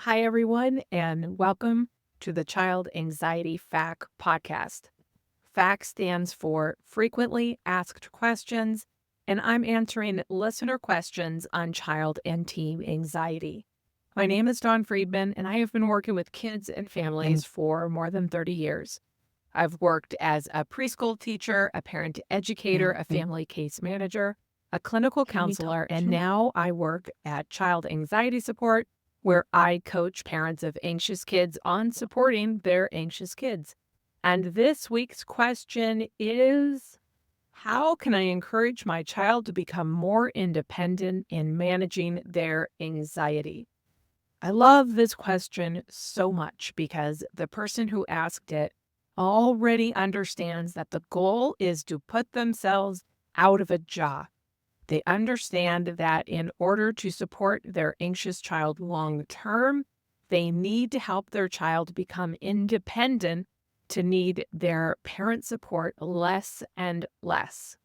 Hi, everyone, and welcome to the Child Anxiety FAQ podcast. FAQ stands for Frequently Asked Questions, and I'm answering listener questions on child and teen anxiety. My name is Dawn Friedman, and I have been working with kids and families for more than 30 years. I've worked as a preschool teacher, a parent educator, a family case manager, a clinical counselor, and now I work at Child Anxiety Support, where I coach parents of anxious kids on supporting their anxious kids. And this week's question is, how can I encourage my child to become more independent in managing their anxiety? I love this question so much because the person who asked it already understands that the goal is to put themselves out of a job. They understand that in order to support their anxious child long term, they need to help their child become independent to need their parent support less and less.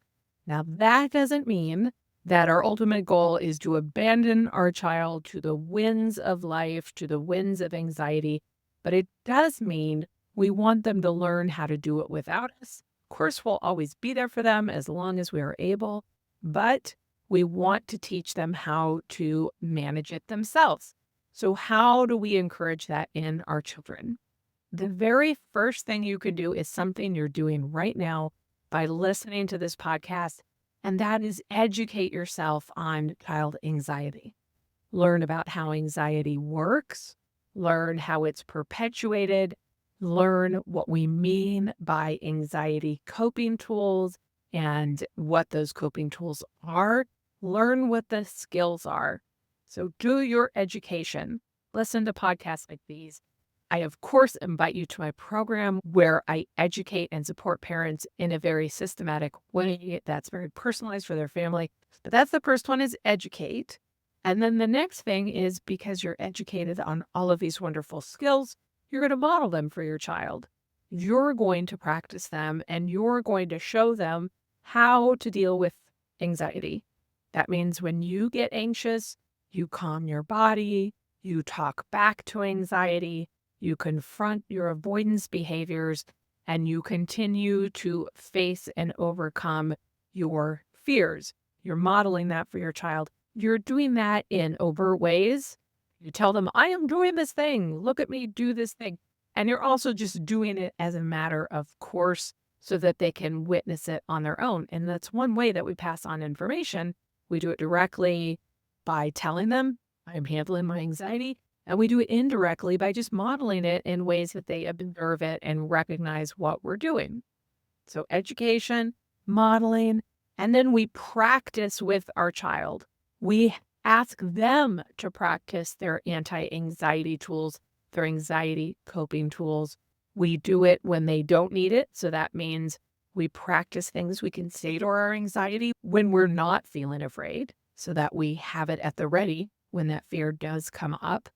Now, that doesn't mean that our ultimate goal is to abandon our child to the winds of life, to the winds of anxiety, but it does mean we want them to learn how to do it without us. Of course, we'll always be there for them as long as we are able, but we want to teach them how to manage it themselves. So how do we encourage that in our children? The very first thing you can do is something you're doing right now by listening to this podcast, and that is educate yourself on child anxiety. Learn about how anxiety works, learn how it's perpetuated, learn what we mean by anxiety coping tools and what those coping tools are. Learn what the skills are. So do your education. Listen to podcasts like these. I, of course, invite you to my program where I educate and support parents in a very systematic way that's very personalized for their family. But that's the first one, is educate. And then the next thing is, because you're educated on all of these wonderful skills, you're going to model them for your child. You're going to practice them, and you're going to show them how to deal with anxiety. That means when you get anxious, you calm your body, you talk back to anxiety, you confront your avoidance behaviors, and you continue to face and overcome your fears. You're modeling that for your child. You're doing that in overt ways. You tell them, I am doing this thing. Look at me do this thing. And you're also just doing it as a matter of course so that they can witness it on their own. And that's one way that we pass on information. We do it directly by telling them, I'm handling my anxiety. And we do it indirectly by just modeling it in ways that they observe it and recognize what we're doing. So education, modeling, and then we practice with our child. We ask them to practice their anti-anxiety tools, their anxiety coping tools. We do it when they don't need it. So that means we practice things we can say to our anxiety when we're not feeling afraid, so that we have it at the ready when that fear does come up.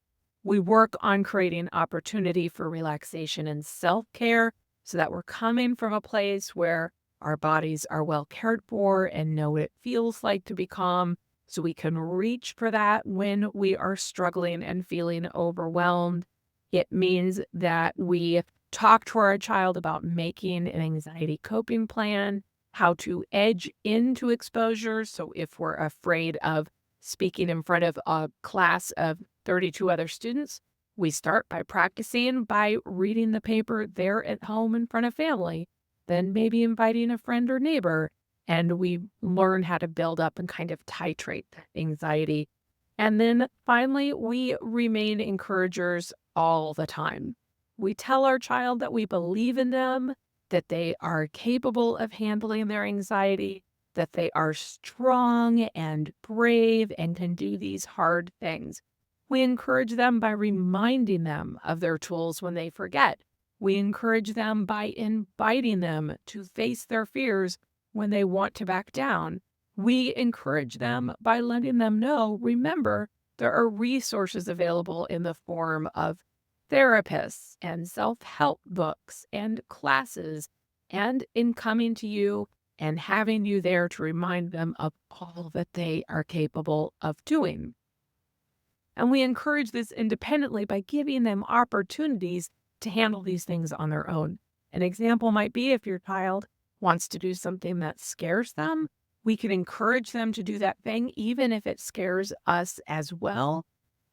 We work on creating opportunity for relaxation and self-care so that we're coming from a place where our bodies are well cared for and know what it feels like to be calm, so we can reach for that when we are struggling and feeling overwhelmed. It means that we talk to our child about making an anxiety coping plan, how to edge into exposure. So if we're afraid of speaking in front of a class of 32 other students, we start by practicing by reading the paper there at home in front of family, then maybe inviting a friend or neighbor, and we learn how to build up and kind of titrate anxiety. And then finally, we remain encouragers all the time. We tell our child that we believe in them, that they are capable of handling their anxiety, that they are strong and brave and can do these hard things. We encourage them by reminding them of their tools when they forget. We encourage them by inviting them to face their fears when they want to back down. We encourage them by letting them know, remember, there are resources available in the form of therapists and self-help books and classes, and in coming to you and having you there to remind them of all that they are capable of doing. And we encourage this independently by giving them opportunities to handle these things on their own. An example might be if your child wants to do something that scares them, we can encourage them to do that thing, even if it scares us as well,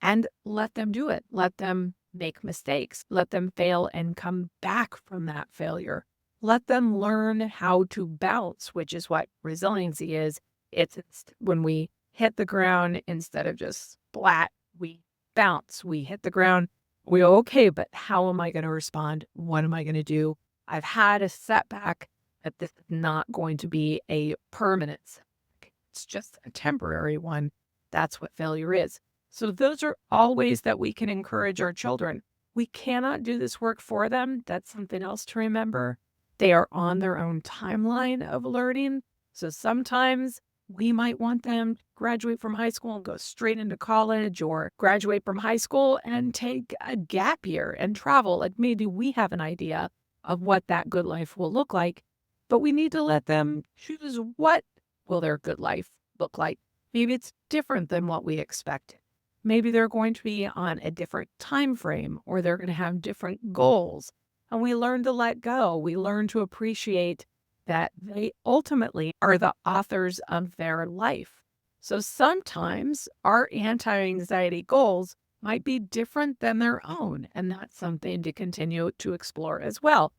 and let them do it. Let them make mistakes. Let them fail and come back from that failure. Let them learn how to bounce, which is what resiliency is. It's when we hit the ground instead of just splat, we bounce. We hit the ground. We go, okay, but how am I going to respond? What am I going to do? I've had a setback, but this is not going to be a permanent setback. It's just a temporary one. That's what failure is. So those are all ways that we can encourage our children. We cannot do this work for them. That's something else to remember. They are on their own timeline of learning. So sometimes we might want them to graduate from high school and go straight into college, or graduate from high school and take a gap year and travel. Like maybe we have an idea of what that good life will look like, but we need to let them choose what will their good life look like. Maybe it's different than what we expected. Maybe they're going to be on a different time frame, or they're going to have different goals. And we learn to let go. We learn to appreciate that they ultimately are the authors of their life. So sometimes our anti-anxiety goals might be different than their own, and that's something to continue to explore as well.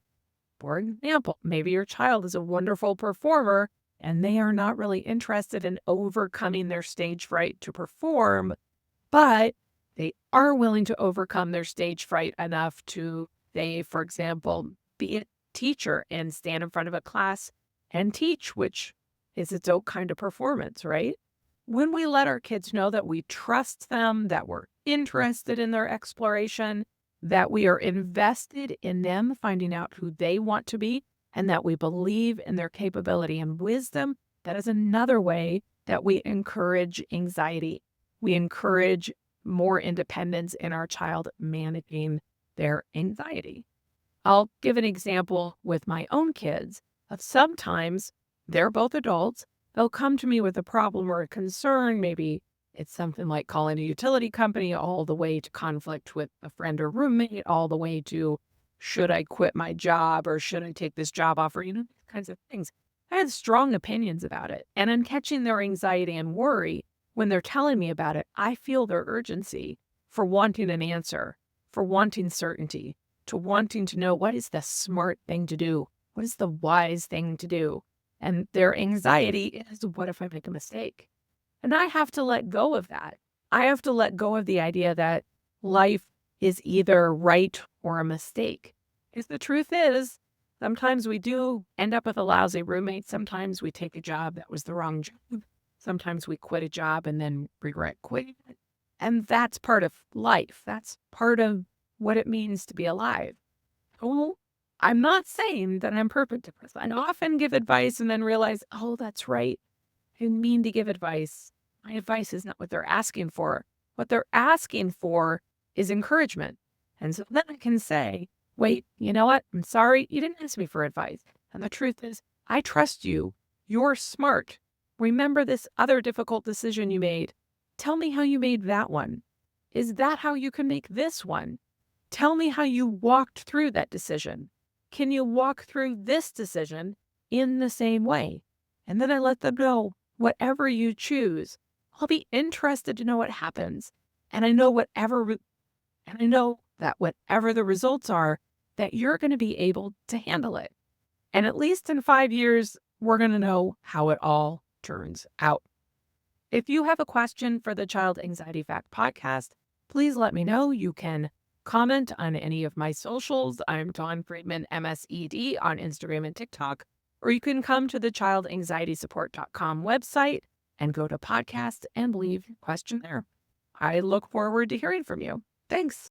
For example, maybe your child is a wonderful performer and they are not really interested in overcoming their stage fright to perform, but they are willing to overcome their stage fright enough to, say, for example, be a teacher and stand in front of a class and teach, which is its own kind of performance, right? When we let our kids know that we trust them, that we're interested in their exploration, that we are invested in them finding out who they want to be, and that we believe in their capability and wisdom, that is another way that we encourage anxiety. We encourage more independence in our child managing their anxiety. I'll give an example with my own kids of sometimes they're both adults. They'll come to me with a problem or a concern. Maybe it's something like calling a utility company, all the way to conflict with a friend or roommate, all the way to should I quit my job or should I take this job offer, these kinds of things. I had strong opinions about it. And in catching their anxiety and worry, when they're telling me about it, I feel their urgency for wanting an answer, for wanting certainty, to wanting to know what is the smart thing to do, what is the wise thing to do. And their anxiety is, what if I make a mistake? And I have to let go of that. I have to let go of the idea that life is either right or a mistake. Because the truth is, sometimes we do end up with a lousy roommate. Sometimes we take a job that was the wrong job. Sometimes we quit a job and then regret quitting it. And that's part of life. That's part of what it means to be alive. Oh, I'm not saying that I'm perfect at this. I often give advice and then realize, oh, that's right. I didn't mean to give advice. My advice is not what they're asking for. What they're asking for is encouragement. And so then I can say, wait, you know what? I'm sorry. You didn't ask me for advice. And the truth is, I trust you. You're smart. Remember this other difficult decision you made. Tell me how you made that one. Is that how you can make this one? Tell me how you walked through that decision. Can you walk through this decision in the same way? And then I let them know, whatever you choose, I'll be interested to know what happens. And I know that whatever the results are, that you're going to be able to handle it. And at least in 5 years, we're going to know how it all turns out. If you have a question for the Child Anxiety Fact podcast, please let me know. You can comment on any of my socials. I'm Dawn Friedman, MSED, on Instagram and TikTok. Or you can come to the childanxietysupport.com website and go to podcast and leave a question there. I look forward to hearing from you. Thanks.